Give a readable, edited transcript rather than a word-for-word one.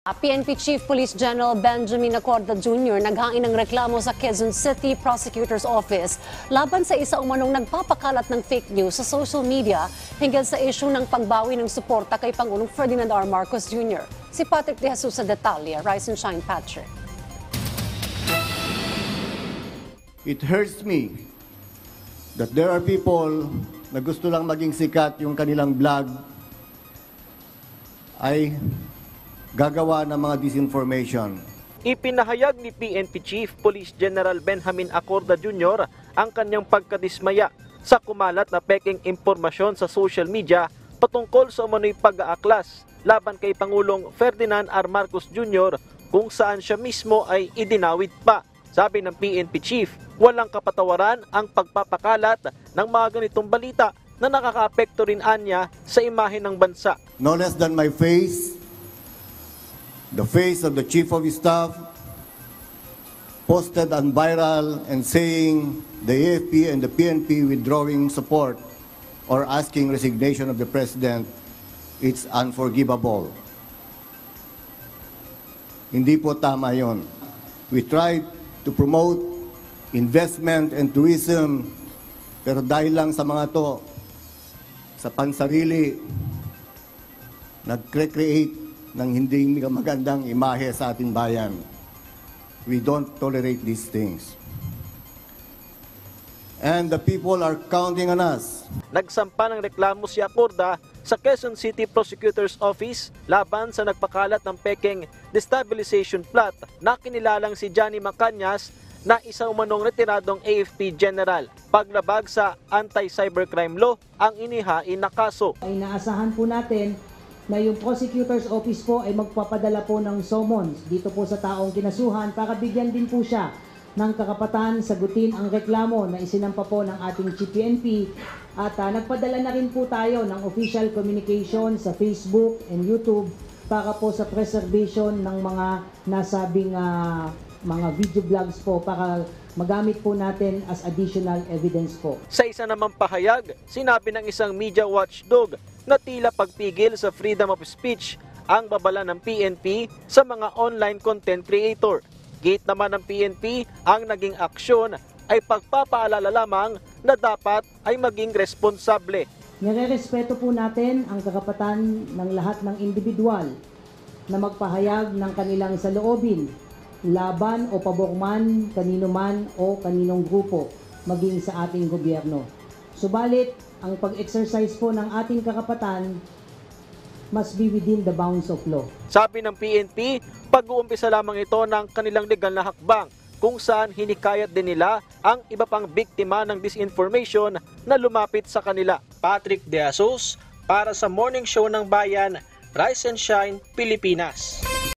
PNP Chief Police General Benjamin Acorda Jr. naghain ng reklamo sa Quezon City Prosecutor's Office laban sa isa umanong nagpapakalat ng fake news sa social media hinggil sa issue ng pagbawi ng suporta kay Pangulong Ferdinand R. Marcos Jr. Si Patrick De Jesus sa detalye. Rise and shine, Patrick. It hurts me that there are people na gusto lang maging sikat yung kanilang vlog ay gagawa ng mga disinformation. Ipinahayag ni PNP Chief Police General Benjamin Acorda Jr. ang kanyang pagkadismaya sa kumalat na peking impormasyon sa social media patungkol sa umano'y pag-aaklas laban kay Pangulong Ferdinand R. Marcos Jr. kung saan siya mismo ay idinawit pa. Sabi ng PNP Chief, walang kapatawaran ang pagpapakalat ng mga ganitong balita na nakakaapekto rin anya sa imahe ng bansa. No less than my face, the face of the Chief of Staff, posted on viral and saying the AFP and the PNP withdrawing support or asking resignation of the President, it's unforgivable. Hindi po tama yon. We tried to promote investment and tourism, pero dahil lang sa mga to, sa pansarili, nag-create ng hindi magandang imahe sa ating bayan. We don't tolerate these things. And the people are counting on us. Nagsampa ng reklamo si Acorda sa Quezon City Prosecutor's Office laban sa nagpakalat ng peking destabilization plot na kinilalang si Johnny Macanyas na isang umanong retiradong AFP General. Paglabag sa anti-cybercrime law ang inihain na kaso. Inaasahan po natin na yung Prosecutor's Office po ay magpapadala po ng summons dito po sa taong kinasuhan para bigyan din po siya ng karapatan sagutin ang reklamo na isinampa po ng ating PNP at nagpadala na rin po tayo ng official communication sa Facebook and YouTube para po sa preservation ng mga nasabing mga video vlogs po para magamit po natin as additional evidence po. Sa isa namang pahayag, sinabi ng isang media watchdog na tila pagpigil sa freedom of speech ang babala ng PNP sa mga online content creator. Gate naman ng PNP, ang naging aksyon ay pagpapaalala lamang na dapat ay maging responsable. Nire-respeto po natin ang karapatan ng lahat ng individual na magpahayag ng kanilang saloobin laban o pabor man, kanino man o kaninong grupo, maging sa ating gobyerno. Subalit, ang pag-exercise po ng ating karapatan must be within the bounds of law. Sabi ng PNP, pag-uumpisa lamang ito ng kanilang legal na hakbang kung saan hinikayat din nila ang iba pang biktima ng disinformation na lumapit sa kanila. Patrick De Jesus para sa Morning Show ng Bayan, Rise and Shine, Pilipinas.